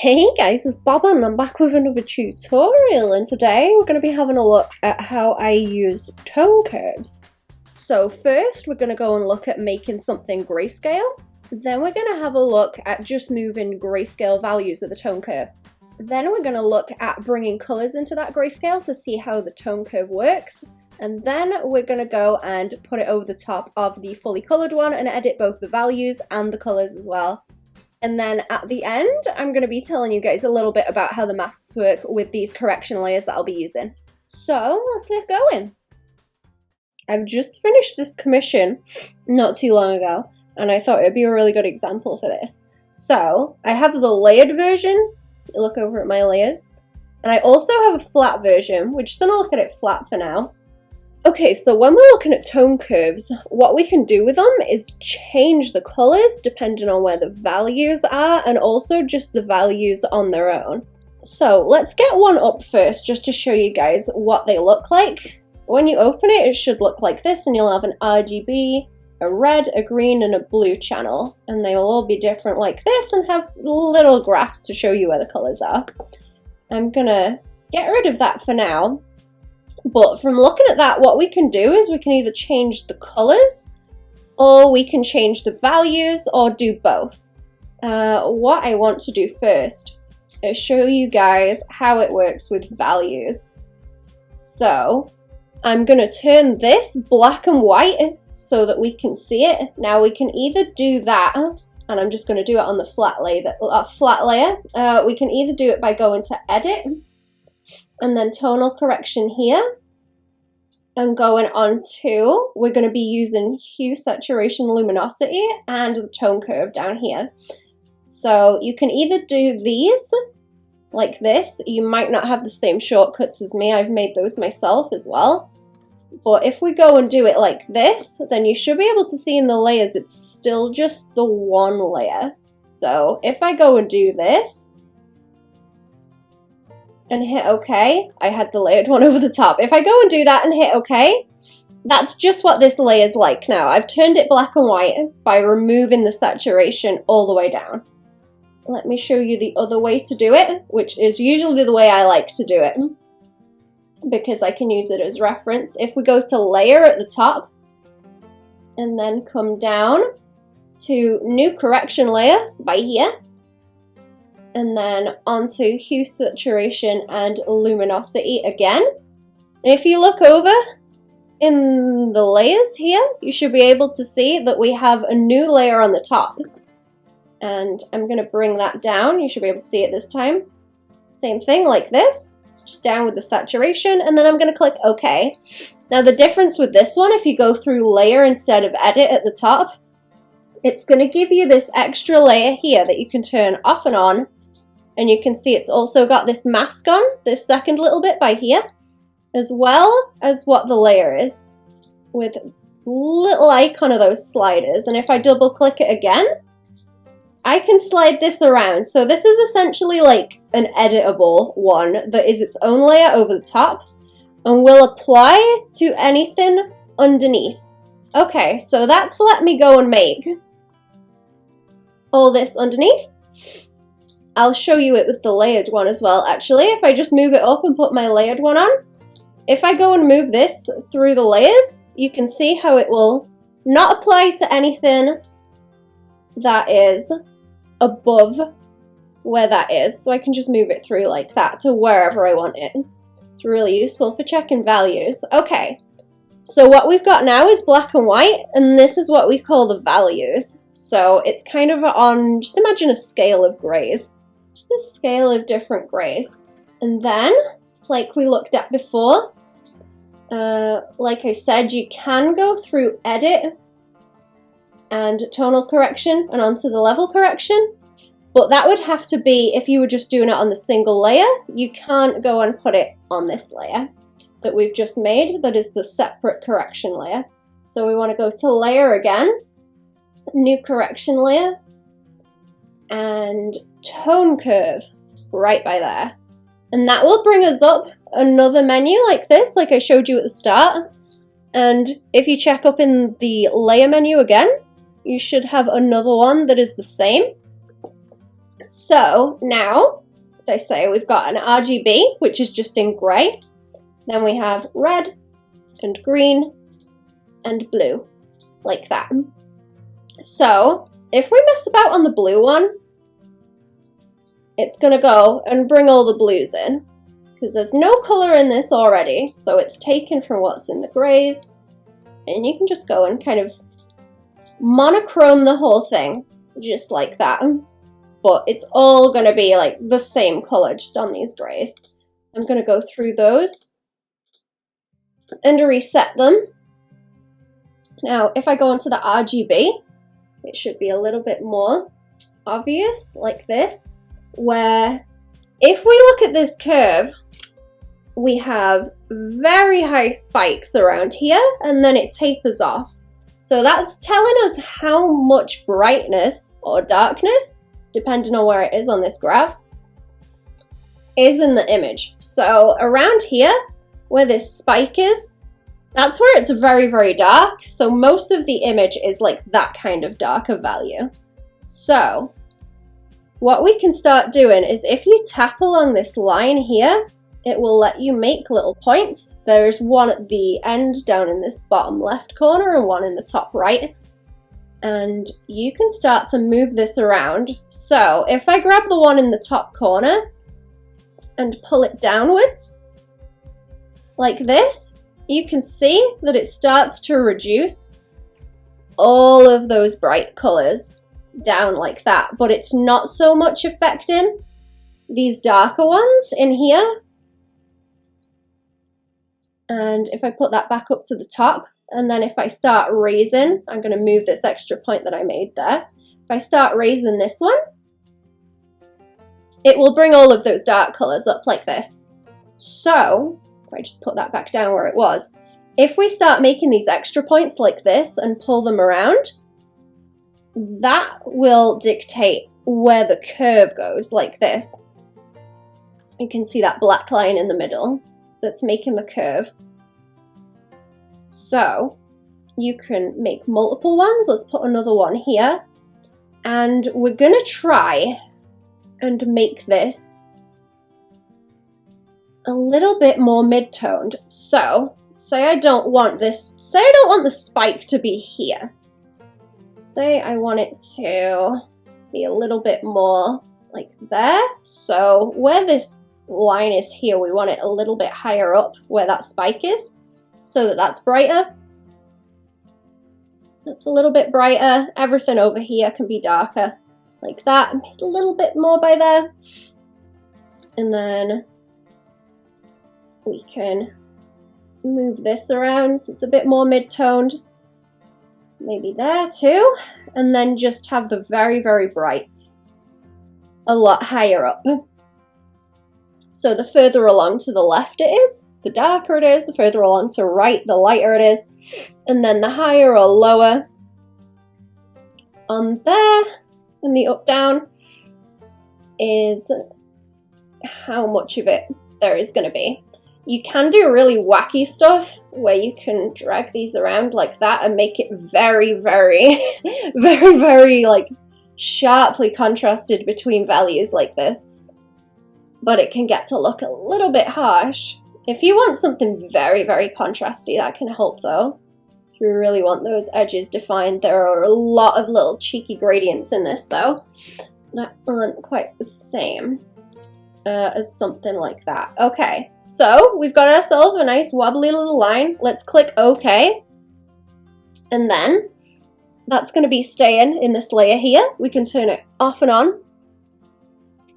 Hey guys, it's Bob and I'm back with another tutorial, and today we're going to be having a look at how I use tone curves. So first we're going to go and look at making something grayscale. Then we're going to have a look at just moving grayscale values with a tone curve. Then we're going to look at bringing colors into that grayscale to see how the tone curve works. And then we're going to go and put it over the top of the fully colored one and edit both the values and the colors as well. And then at the end, I'm going to be telling you guys a little bit about how the masks work with these correction layers that I'll be using. So let's get going. I've just finished this commission not too long ago, and I thought it would be a really good example for this. So I have the layered version. Look over at my layers. And I also have a flat version. We're just going to look at it flat for now. Okay, so when we're looking at tone curves, what we can do with them is change the colors depending on where the values are, and also just the values on their own. So let's get one up first just to show you guys what they look like. When you open it, it should look like this, and you'll have an RGB, a red, a green, and a blue channel. And they will all be different like this and have little graphs to show you where the colors are. I'm gonna get rid of that for now. But from looking at that, what we can do is we can either change the colors, or we can change the values, or do both. What I want to do first is show you guys how it works with values. So I'm going to turn this black and white so that we can see it. Now we can either do that, and I'm just going to do it on the flat layer. We can either do it by going to edit, and then tonal correction here, and going on to, we're going to be using hue, saturation, luminosity, and the tone curve down here. So you can either do these like this. You might not have the same shortcuts as me. I've made those myself as well. But if we go and do it like this, then you should be able to see in the layers it's still just the one layer. So if I go and do this, and hit OK, I had the layered one over the top. If I go and do that and hit OK, that's just what this layer is like now. I've turned it black and white by removing the saturation all the way down. Let me show you the other way to do it, which is usually the way I like to do it, because I can use it as reference. If we go to layer at the top, and then come down to new correction layer by here, and then onto hue, saturation, and luminosity again. And if you look over in the layers here, you should be able to see that we have a new layer on the top. And I'm going to bring that down. You should be able to see it this time. Same thing like this, just down with the saturation, and then I'm going to click OK. Now the difference with this one, if you go through layer instead of edit at the top, it's going to give you this extra layer here that you can turn off and on. And you can see it's also got this mask on, this second little bit by here, as well as what the layer is, with little icon of those sliders. And if I double click it again, I can slide this around. So this is essentially like an editable one that is its own layer over the top and will apply to anything underneath. Okay, so that's let me go and make all this underneath. I'll show you it with the layered one as well, actually. If I just move it up and put my layered one on, if I go and move this through the layers, you can see how it will not apply to anything that is above where that is. So I can just move it through like that to wherever I want it. It's really useful for checking values. Okay, so what we've got now is black and white, and this is what we call the values. So it's kind of on, just imagine a scale of grays. A scale of different grays. And then, like we looked at before, like I said, you can go through edit and tonal correction and onto the level correction, but that would have to be if you were just doing it on the single layer. You can't go and put it on this layer that we've just made, that is the separate correction layer. So we want to go to layer again, new correction layer, and tone curve right by there. And that will bring us up another menu like this, like I showed you at the start. And if you check up in the layer menu again, you should have another one that is the same. So now, I say we've got an RGB, which is just in grey. Then we have red and green and blue, like that. So if we mess about on the blue one, it's going to go and bring all the blues in, because there's no colour in this already, so it's taken from what's in the greys, and you can just go and kind of monochrome the whole thing, just like that. But it's all going to be like the same colour, just on these greys. I'm going to go through those and reset them. Now, if I go into the RGB, it should be a little bit more obvious, like this, where if we look at this curve, we have very high spikes around here, and then it tapers off. So that's telling us how much brightness or darkness, depending on where it is on this graph, is in the image. So around here, where this spike is, that's where it's very, very dark. So most of the image is like that kind of darker value. So what we can start doing is, if you tap along this line here, it will let you make little points. There's one at the end down in this bottom left corner and one in the top right. And you can start to move this around. So if I grab the one in the top corner and pull it downwards, like this, you can see that it starts to reduce all of those bright colours down like that. But it's not so much affecting these darker ones in here. And if I put that back up to the top, and then if I start raising, I'm going to move this extra point that I made there. If I start raising this one, it will bring all of those dark colours up like this. So, if I just put that back down where it was, if we start making these extra points like this and pull them around, that will dictate where the curve goes, like this. You can see that black line in the middle that's making the curve. So you can make multiple ones. Let's put another one here, and we're gonna try and make this a little bit more mid-toned. So say I don't want the spike to be here. Say I want it to be a little bit more like there. So where this line is here, we want it a little bit higher up where that spike is, so that that's brighter. That's a little bit brighter. Everything over here can be darker, like that. A little bit more by there. And then we can move this around so it's a bit more mid-toned. Maybe there too. And then just have the very, very brights a lot higher up. So the further along to the left it is, the darker it is. The further along to right, the lighter it is. And then the higher or lower on there in the up-down is how much of it there is going to be. You can do really wacky stuff where you can drag these around like that and make it very, very, very, very like sharply contrasted between values like this. But it can get to look a little bit harsh. If you want something very, very contrasty, that can help though. If you really want those edges defined, there are a lot of little cheeky gradients in this though that aren't quite the same as something like that. Okay, so we've got ourselves a nice wobbly little line. Let's click OK. And then that's going to be staying in this layer here. We can turn it off and on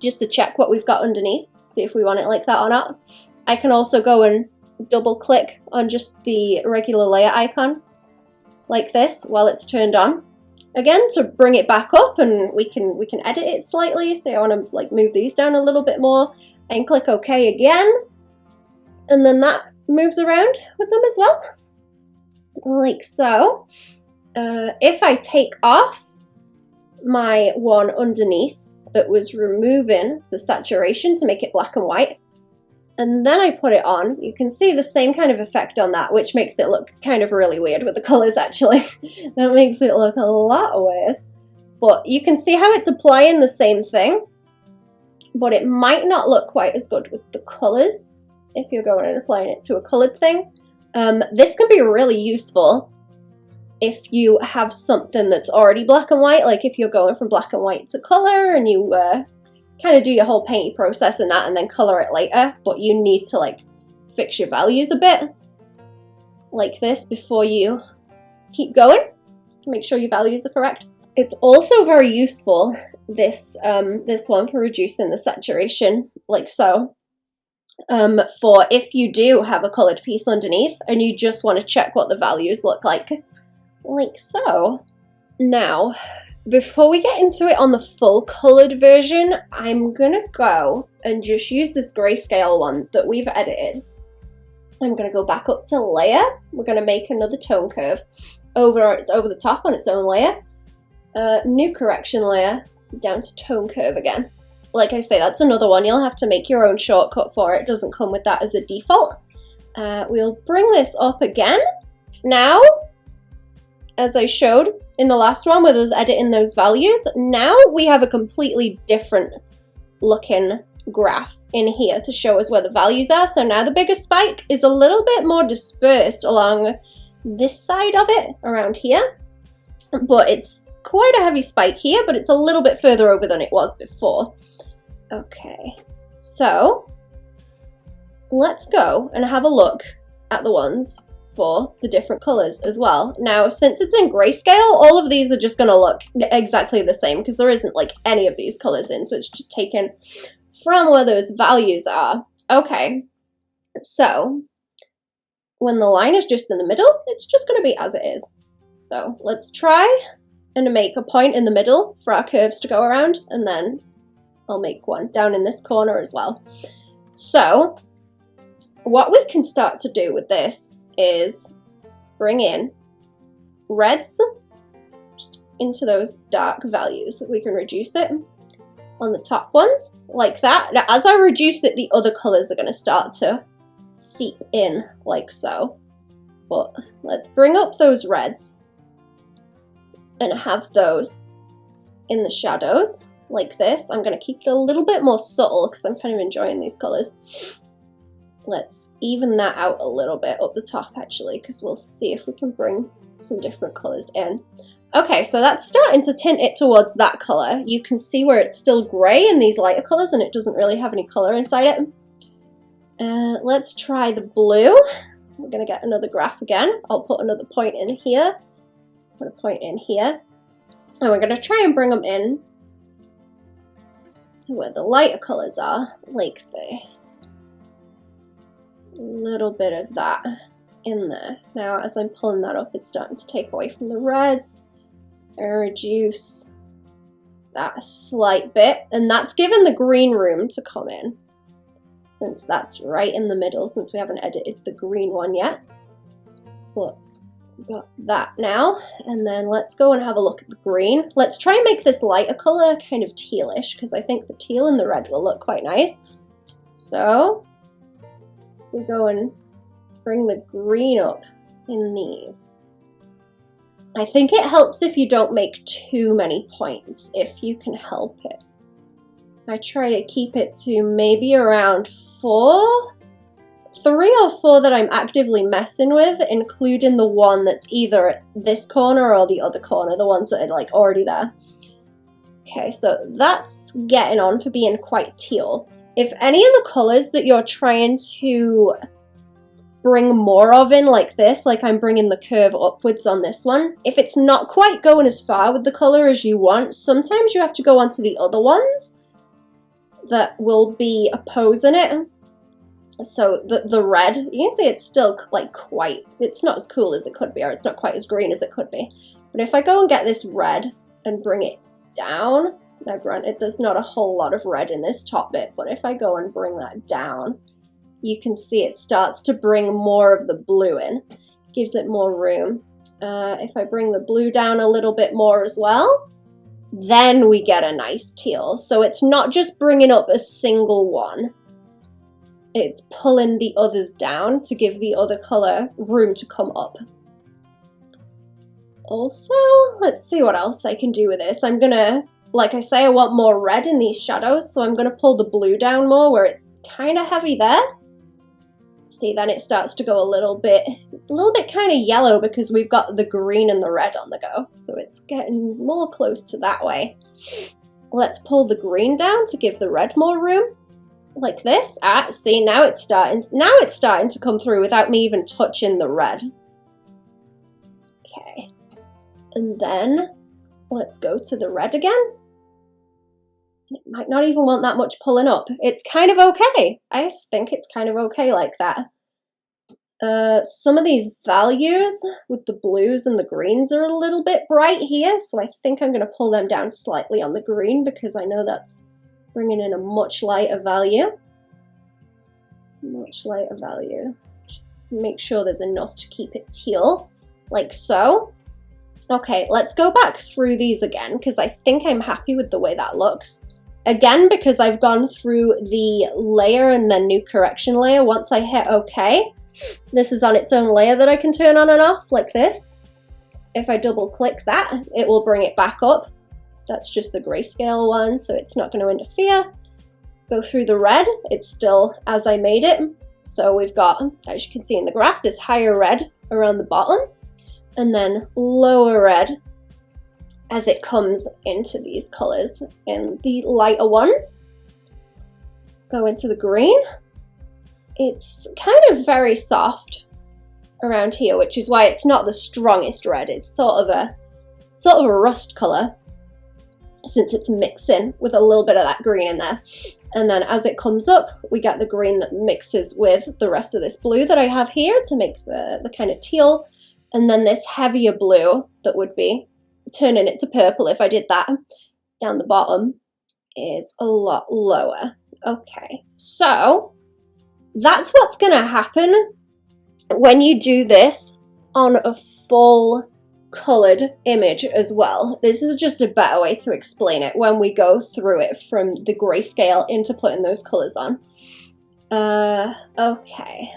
just to check what we've got underneath, see if we want it like that or not. I can also go and double click on just the regular layer icon like this while it's turned on. Again, to bring it back up, and we can edit it slightly. Say I want to like move these down a little bit more, and click OK again, and then that moves around with them as well, like so. If I take off my one underneath that was removing the saturation to make it black and white, and then I put it on, you can see the same kind of effect on that, which makes it look kind of really weird with the colours actually. That makes it look a lot worse. But you can see how it's applying the same thing, but it might not look quite as good with the colors if you're going and applying it to a colored thing. This can be really useful if you have something that's already black and white, like if you're going from black and white to color and you kind of do your whole painting process in that and then color it later, but you need to like fix your values a bit like this before you keep going to make sure your values are correct. It's also very useful, this one, for reducing the saturation, like so. For if you do have a colored piece underneath and you just want to check what the values look like so. Now, before we get into it on the full colored version, I'm gonna go and just use this grayscale one that we've edited. I'm gonna go back up to layer. We're gonna make another tone curve over the top on its own layer. New correction layer, down to tone curve again. Like I say, that's another one. You'll have to make your own shortcut for it. It doesn't come with that as a default. We'll bring this up again. Now, as I showed in the last one with us editing those values, now we have a completely different looking graph in here to show us where the values are. So now the bigger spike is a little bit more dispersed along this side of it, around here. But it's quite a heavy spike here, but it's a little bit further over than it was before. Okay, so let's go and have a look at the ones for the different colors as well. Now, since it's in grayscale, all of these are just going to look exactly the same because there isn't like any of these colors in, so it's just taken from where those values are. Okay, so when the line is just in the middle, it's just going to be as it is. So let's try and make a point in the middle for our curves to go around, and then I'll make one down in this corner as well. So what we can start to do with this is bring in reds into those dark values. We can reduce it on the top ones like that. Now, as I reduce it, the other colors are going to start to seep in like so. But let's bring up those reds and have those in the shadows like this. I'm going to keep it a little bit more subtle because I'm kind of enjoying these colors. Let's even that out a little bit up the top actually, because we'll see if we can bring some different colors in. Okay, so that's starting to tint it towards that color. You can see where it's still gray in these lighter colors and it doesn't really have any color inside it. Let's try the blue. We're going to get another graph again. I'll put another point in here. Put a point in here. And we're going to try and bring them in to where the lighter colors are, like this. A little bit of that in there. Now, as I'm pulling that up, it's starting to take away from the reds and reduce that a slight bit. And that's given the green room to come in, since that's right in the middle, since we haven't edited the green one yet. But we've got that now. And then let's go and have a look at the green. Let's try and make this lighter color kind of tealish, because I think the teal and the red will look quite nice. So we go and bring the green up in these. I think it helps if you don't make too many points, if you can help it. I try to keep it to maybe around 3 or 4 that I'm actively messing with, including the one that's either at this corner or the other corner, the ones that are like already there. Okay, so that's getting on for being quite teal. If any of the colors that you're trying to bring more of in like this, like I'm bringing the curve upwards on this one, if it's not quite going as far with the color as you want, sometimes you have to go onto the other ones that will be opposing it. So the red, you can see it's still like quite, it's not as cool as it could be, or it's not quite as green as it could be. But if I go and get this red and bring it down, now granted there's not a whole lot of red in this top bit, but if I go and bring that down, you can see it starts to bring more of the blue in, gives it more room. If I bring the blue down a little bit more as well, then we get a nice teal. So it's not just bringing up a single one, it's pulling the others down to give the other color room to come up. Also, let's see what else I can do with this. I'm gonna like I say, I want more red in these shadows, so I'm going to pull the blue down more where it's kind of heavy there. See, then it starts to go a little bit kind of yellow because we've got the green and the red on the go. So it's getting more close to that way. Let's pull the green down to give the red more room, like this. See, now it's starting to come through without me even touching the red. Okay, and then let's go to the red again. It might not even want that much pulling up. It's kind of okay. I think it's kind of okay like that. Some of these values with the blues and the greens are a little bit bright here, so I think I'm going to pull them down slightly on the green because I know that's bringing in a much lighter value. Much lighter value. Make sure there's enough to keep it teal, like so. Okay, let's go back through these again because I think I'm happy with the way that looks. Again, because I've gone through the layer and then new correction layer, once I hit OK, this is on its own layer that I can turn on and off, like this. If I double click that, it will bring it back up. That's just the grayscale one, so it's not going to interfere. Go through the red, it's still as I made it. So we've got, as you can see in the graph, this higher red around the bottom, and then lower red as it comes into these colors in the lighter ones. Go into the green. It's kind of very soft around here, which is why it's not the strongest red. It's sort of a rust color since it's mixing with a little bit of that green in there. And then as it comes up, we get the green that mixes with the rest of this blue that I have here to make the kind of teal. And then this heavier blue that would be turning it to purple if I did that down the bottom is a lot lower. Okay, so that's what's going to happen when you do this on a full colored image as well. This is just a better way to explain it when we go through it from the grayscale into putting those colors on. Okay.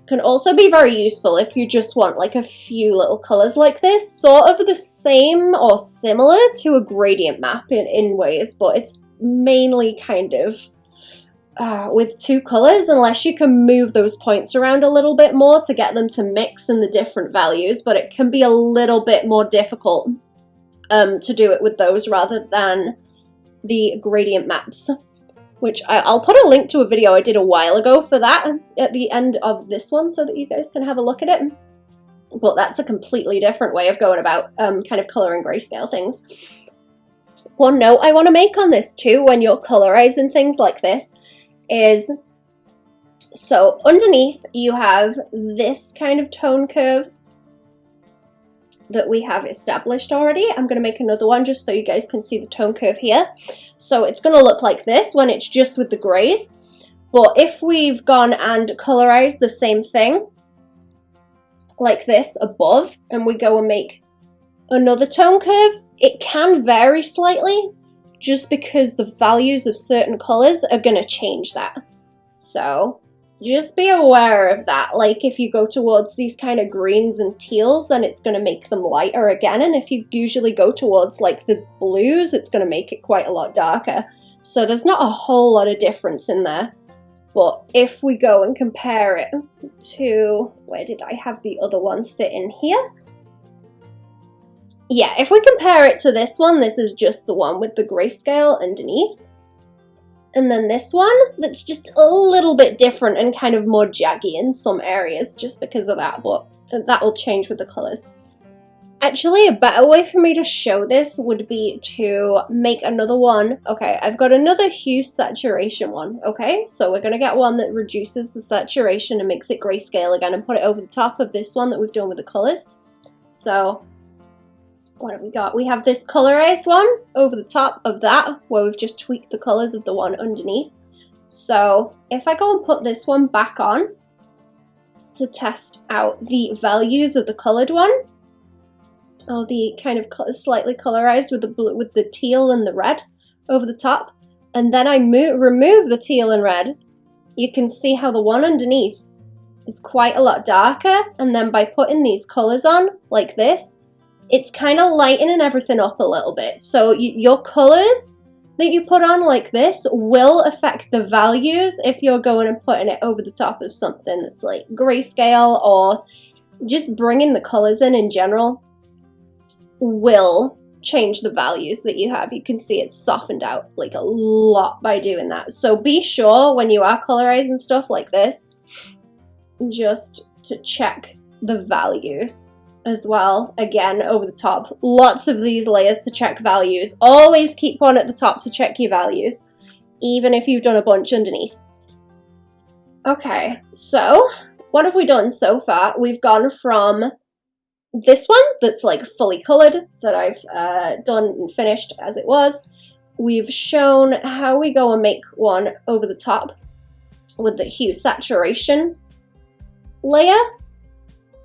Can also be very useful if you just want like a few little colors like this, sort of the same or similar to a gradient map in ways, but it's mainly kind of with two colors, unless you can move those points around a little bit more to get them to mix in the different values, but it can be a little bit more difficult to do it with those rather than the gradient maps. Which I'll put a link to a video I did a while ago for that at the end of this one so that you guys can have a look at it. But that's a completely different way of going about kind of coloring grayscale things. One note I want to make on this too when you're colorizing things like this is, so underneath you have this kind of tone curve that we have established already. I'm going to make another one just so you guys can see the tone curve here. So it's going to look like this when it's just with the grays. But if we've gone and colorized the same thing like this above and we go and make another tone curve, it can vary slightly just because the values of certain colors are going to change that. So just be aware of that. Like if you go towards these kind of greens and teals, then it's going to make them lighter again. And if you usually go towards like the blues, it's going to make it quite a lot darker. So there's not a whole lot of difference in there. But if we go and compare it to, where did I have the other one sitting here? Yeah, if we compare it to this one, this is just the one with the grayscale underneath. And then this one, that's just a little bit different and kind of more jaggy in some areas just because of that, but that will change with the colors. Actually, a better way for me to show this would be to make another one. Okay, I've got another hue saturation one, okay? So we're going to get one that reduces the saturation and makes it grayscale again and put it over the top of this one that we've done with the colors. So what have we got? We have this colorized one over the top of that where we've just tweaked the colors of the one underneath. So if I go and put this one back on to test out the values of the colored one, or the kind of slightly colorized with the blue, with the teal and the red over the top, and then I remove the teal and red, you can see how the one underneath is quite a lot darker. And then by putting these colors on like this, it's kind of lightening everything up a little bit. So your colors that you put on like this will affect the values if you're going and putting it over the top of something that's like grayscale, or just bringing the colors in general will change the values that you have. You can see it's softened out like a lot by doing that. So be sure when you are colorizing stuff like this, just to check the values as well. Again, over the top, lots of these layers to check values. Always keep one at the top to check your values, even if you've done a bunch underneath. Okay, so what have we done so far? We've gone from this one that's like fully colored, that I've done and finished as it was. We've shown how we go and make one over the top with the hue saturation layer,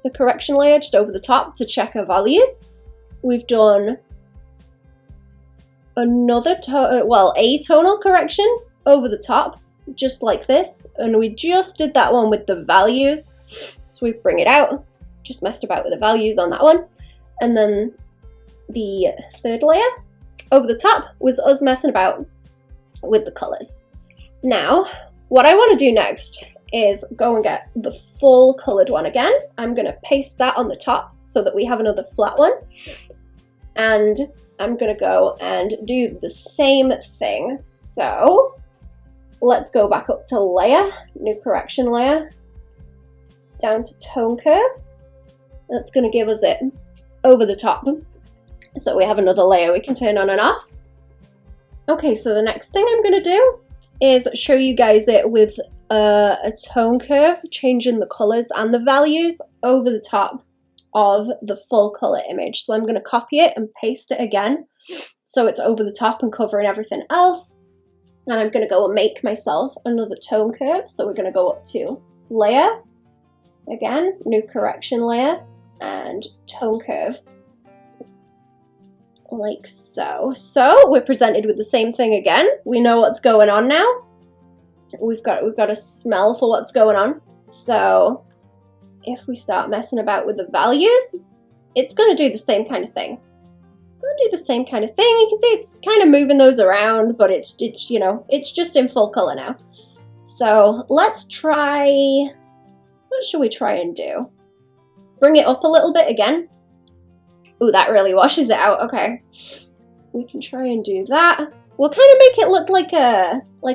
the correction layer just over the top to check our values. We've done another a tonal correction over the top, just like this, and we just did that one with the values. So we bring it out, just messed about with the values on that one. And then the third layer over the top was us messing about with the colors. Now, what I want to do next is go and get the full colored one again. I'm going to paste that on the top so that we have another flat one. And I'm going to go and do the same thing. So let's go back up to layer, new correction layer, down to tone curve. That's going to give us it over the top. So we have another layer we can turn on and off. Okay, so the next thing I'm going to do is show you guys it with a tone curve, changing the colors and the values over the top of the full color image. So I'm going to copy it and paste it again so it's over the top and covering everything else. And I'm going to go and make myself another tone curve. So we're going to go up to layer, again, new correction layer, and tone curve, like so. So we're presented with the same thing again. We know what's going on now. We've got a smell for what's going on. So if we start messing about with the values, it's going to do the same kind of thing. It's going to do the same kind of thing. You can see it's kind of moving those around, but it's you know, it's just in full color now. So let's try, what should we try and do? Bring it up a little bit again. Ooh, that really washes it out. Okay, we can try and do that. We'll kind of make it look like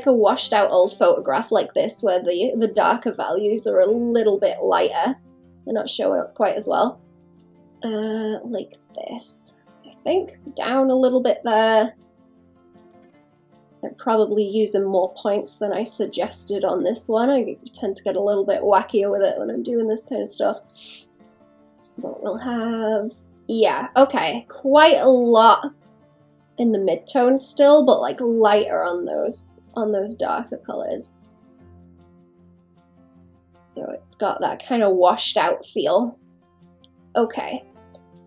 a washed out old photograph like this, where the darker values are a little bit lighter. They're not showing up quite as well. Like this, I think. Down a little bit there. I'm probably using more points than I suggested on this one. I tend to get a little bit wackier with it when I'm doing this kind of stuff. But we'll have, yeah, okay, quite a lot in the mid-tone still, but like lighter on those darker colors. So it's got that kind of washed out feel. Okay.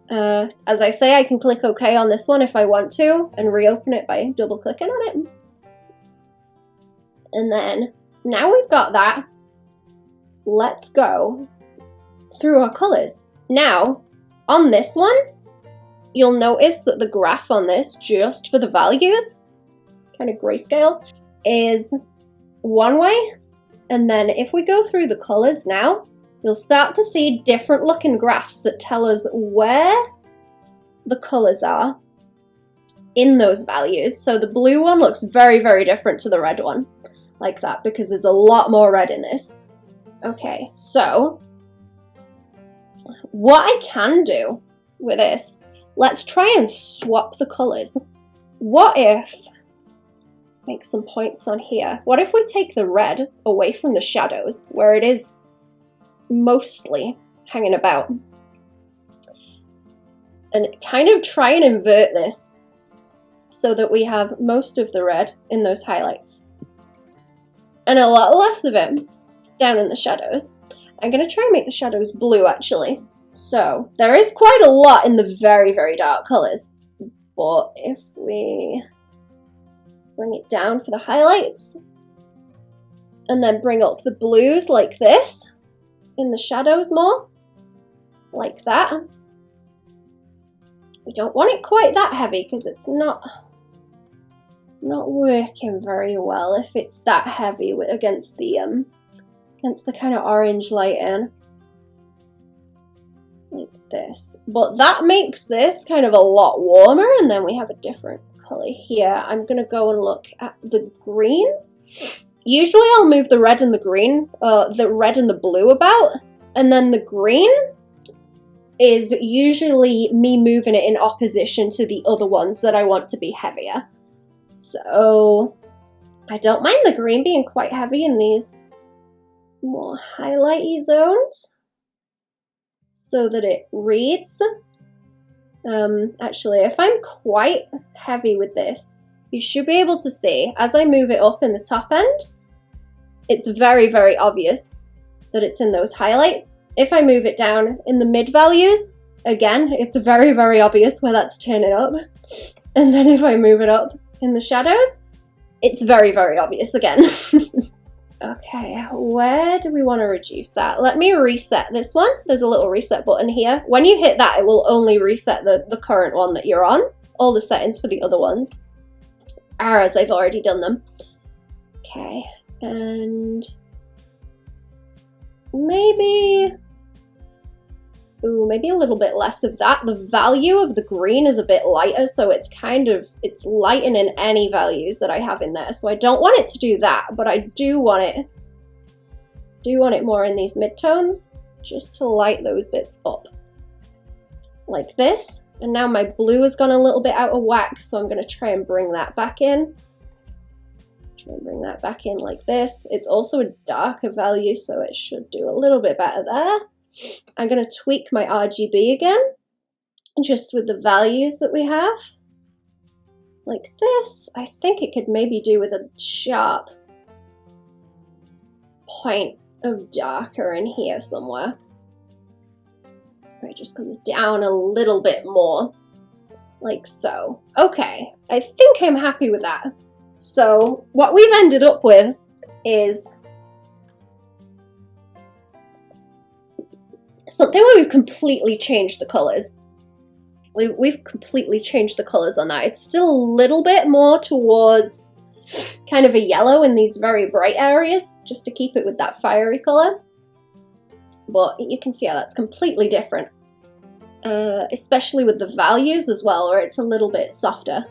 As I say, I can click OK on this one if I want to, and reopen it by double clicking on it. And then, now we've got that, let's go through our colors. Now, on this one, you'll notice that the graph on this, just for the values, kind of grayscale, is one way. And then if we go through the colors now, you'll start to see different looking graphs that tell us where the colors are in those values. So the blue one looks very, very different to the red one, like that, because there's a lot more red in this. Okay, so what I can do with this, let's try and swap the colors. What if, make some points on here, what if we take the red away from the shadows where it is mostly hanging about, and kind of try and invert this so that we have most of the red in those highlights and a lot less of it down in the shadows. I'm going to try and make the shadows blue actually. So there is quite a lot in the very, very dark colors, but if we bring it down for the highlights and then bring up the blues like this in the shadows more, like that, We don't want it quite that heavy because it's not working very well if it's that heavy against the kind of orange lighting. Like this. But that makes this kind of a lot warmer, and then we have a different color here. I'm gonna go and look at the green. Usually I'll move the red and the green, the red and the blue about, and then the green is usually me moving it in opposition to the other ones that I want to be heavier. So I don't mind the green being quite heavy in these more highlighty zones, so that it reads. Actually, if I'm quite heavy with this, you should be able to see, as I move it up in the top end, it's very, very obvious that it's in those highlights. If I move it down in the mid values, again, it's very, very obvious where that's turning up. And then if I move it up in the shadows, it's very, very obvious again. Okay, where do we want to reduce that? Let me reset this one. There's a little reset button here. When you hit that, it will only reset the current one that you're on. All the settings for the other ones are as I've already done them. Okay, and maybe a little bit less of that. The value of the green is a bit lighter, so it's lightening any values that I have in there. So I don't want it to do that, but I do want it more in these midtones, just to light those bits up. Like this. And now my blue has gone a little bit out of whack, so I'm going to try and bring that back in. Try and bring that back in like this. It's also a darker value, so it should do a little bit better there. I'm going to tweak my RGB again, just with the values that we have. Like this. I think it could maybe do with a sharp point of darker in here somewhere. It just comes down a little bit more, like so. Okay, I think I'm happy with that. So what we've ended up with is something where we've completely changed the colors. We've completely changed the colors on that. It's still a little bit more towards kind of a yellow in these very bright areas, just to keep it with that fiery color. But you can see how that's completely different, especially with the values as well, where it's a little bit softer.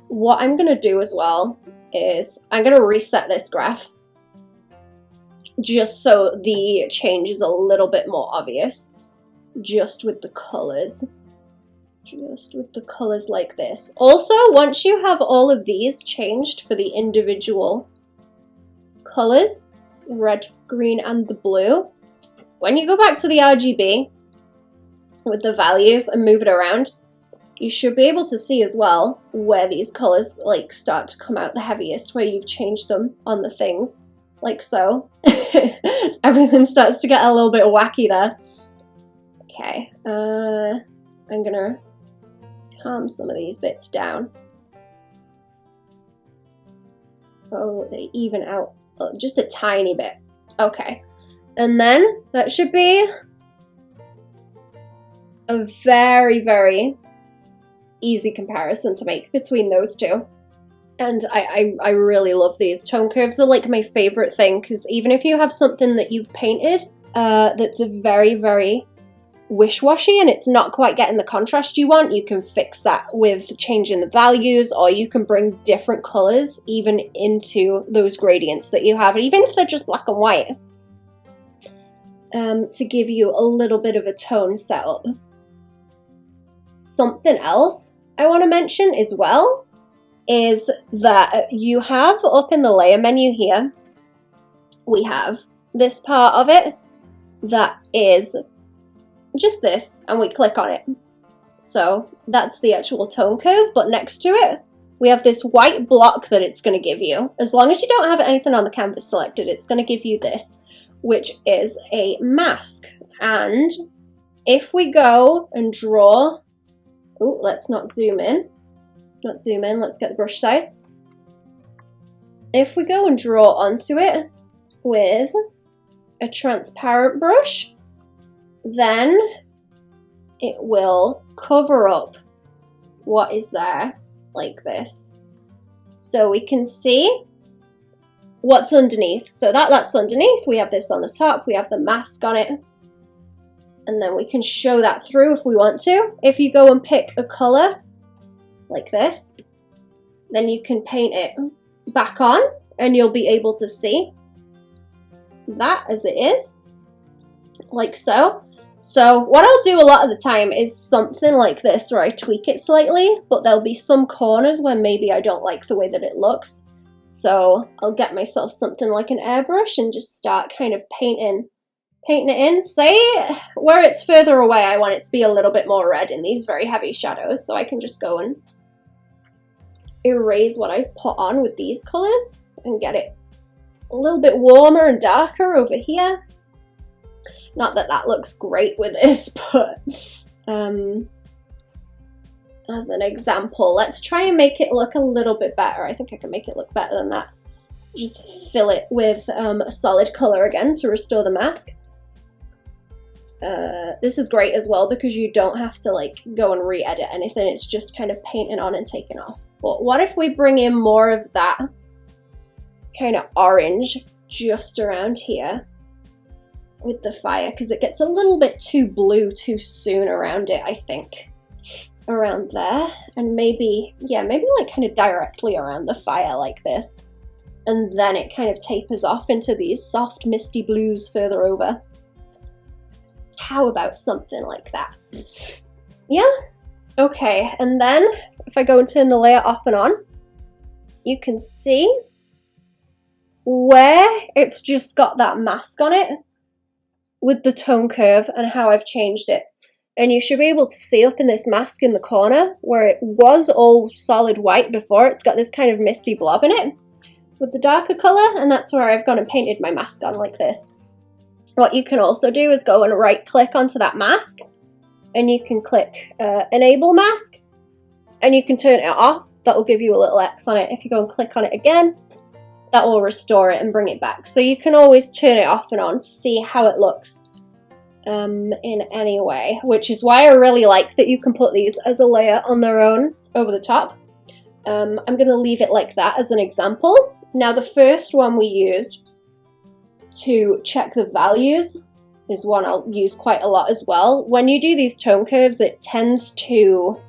What I'm going to do as well is I'm going to reset this graph, just so the change is a little bit more obvious, just with the colors. Just with the colors like this. Also, once you have all of these changed for the individual colors, red, green, and the blue, when you go back to the RGB with the values and move it around, you should be able to see as well where these colors like start to come out the heaviest, where you've changed them on the things, like so. Everything starts to get a little bit wacky there. Okay, I'm gonna calm some of these bits down so they even out just a tiny bit. Okay, and then that should be a very, very easy comparison to make between those two. And I really love these. Tone curves are like my favorite thing, because even if you have something that you've painted that's a very, very wish-washy and it's not quite getting the contrast you want, you can fix that with changing the values, or you can bring different colors even into those gradients that you have, even if they're just black and white, to give you a little bit of a tone setup. Something else I want to mention as well is that you have up in the layer menu here, we have this part of it that is just this, and we click on it. So that's the actual tone curve, but next to it we have this white block that it's going to give you. As long as you don't have anything on the canvas selected, it's going to give you this, which is a mask. And if we go and draw, oh, let's not zoom in. Let's not zoom in, let's get the brush size. If we go and draw onto it with a transparent brush, then it will cover up what is there, like this. So we can see what's underneath. So that's underneath. We have this on the top. We have the mask on it. And then we can show that through if we want to. If you go and pick a color like this, then you can paint it back on and you'll be able to see that as it is, like so. So what I'll do a lot of the time is something like this where I tweak it slightly, but there'll be some corners where maybe I don't like the way that it looks. So I'll get myself something like an airbrush and just start kind of painting it in. Say where it's further away, I want it to be a little bit more red in these very heavy shadows, so I can just go and erase what I've put on with these colors and get it a little bit warmer and darker over here. Not that that looks great with this, but as an example, let's try and make it look a little bit better. I think I can make it look better than that. Just fill it with a solid color again to restore the mask. This is great as well because you don't have to like go and re-edit anything. It's just kind of painting on and taking off. But what if we bring in more of that kind of orange just around here with the fire, because it gets a little bit too blue too soon around it, I think. Around there, and maybe, yeah, maybe like kind of directly around the fire like this. And then it kind of tapers off into these soft misty blues further over. How about something like that? Yeah? Okay, and then if I go and turn the layer off and on, you can see where it's just got that mask on it with the tone curve and how I've changed it. And you should be able to see up in this mask in the corner where it was all solid white before, it's got this kind of misty blob in it with the darker color, and that's where I've gone and painted my mask on like this. What you can also do is go and right click onto that mask and you can click enable mask and you can turn it off. That will give you a little X on it. If you go and click on it again, that will restore it and bring it back. So you can always turn it off and on to see how it looks in any way, which is why I really like that you can put these as a layer on their own over the top. I'm going to leave it like that as an example. Now the first one we used to check the values is one I'll use quite a lot as well. When you do these tone curves, it tends to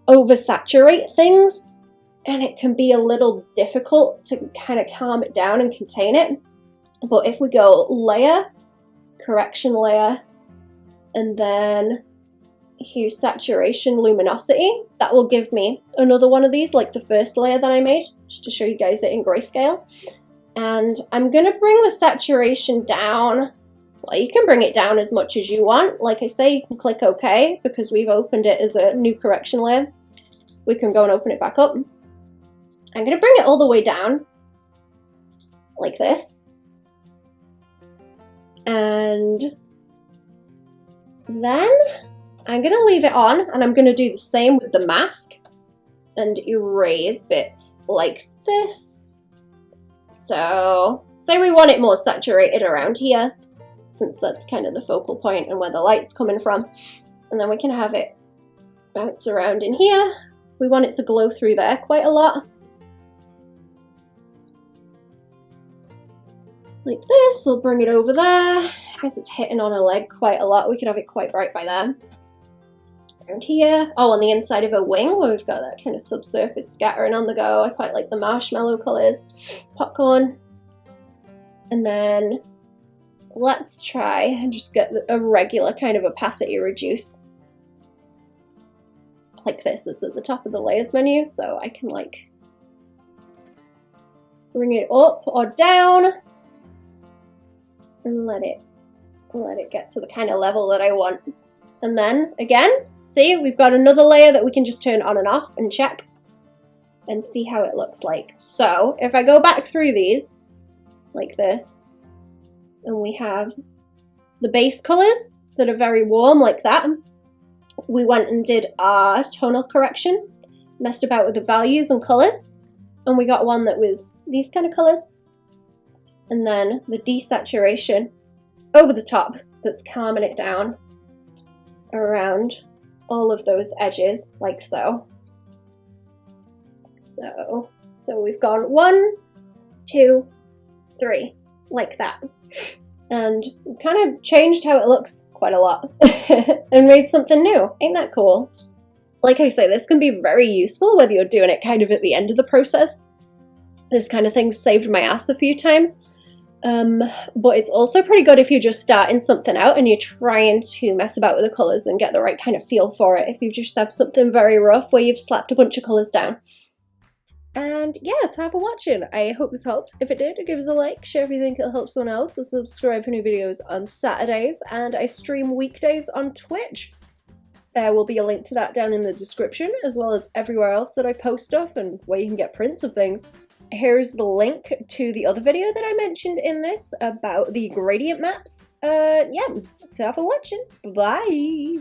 oversaturate things and it can be a little difficult to kind of calm it down and contain it. But if we go layer, correction layer, and then hue, saturation, luminosity, that will give me another one of these like the first layer that I made, just to show you guys it in grayscale. And I'm going to bring the saturation down. Well, you can bring it down as much as you want. Like I say, you can click OK because we've opened it as a new correction layer. We can go and open it back up. I'm going to bring it all the way down like this. And then I'm going to leave it on and I'm going to do the same with the mask and erase bits like this. So say we want it more saturated around here, since that's kind of the focal point and where the light's coming from. And then we can have it bounce around in here. We want it to glow through there quite a lot. Like this, we'll bring it over there. As it's hitting on a leg quite a lot, we could have it quite bright by there. Around here. Oh, on the inside of a wing where we've got that kind of subsurface scattering on the go. I quite like the marshmallow colours. Popcorn. And then let's try and just get a regular kind of opacity reduce. Like this, it's at the top of the layers menu, so I can like bring it up or down and let it get to the kind of level that I want. And then again, see, we've got another layer that we can just turn on and off and check and see how it looks like. So if I go back through these like this, and we have the base colors that are very warm like that, we went and did our tonal correction, messed about with the values and colors, and we got one that was these kind of colors, and then the desaturation over the top that's calming it down around all of those edges like so. So we've gone 1, 2, 3, like that. And kind of changed how it looks quite a lot and made something new. Ain't that cool? Like I say, this can be very useful whether you're doing it kind of at the end of the process. This kind of thing saved my ass a few times. But it's also pretty good if you're just starting something out and you're trying to mess about with the colours and get the right kind of feel for it. If you just have something very rough where you've slapped a bunch of colours down. And yeah, thanks for watching. I hope this helped. If it did, give us a like, share if you think it'll help someone else, or subscribe for new videos on Saturdays, and I stream weekdays on Twitch. There will be a link to that down in the description, as well as everywhere else that I post stuff and where you can get prints of things. Here's the link to the other video that I mentioned in this about the gradient maps. Yeah, thanks for watching. Bye!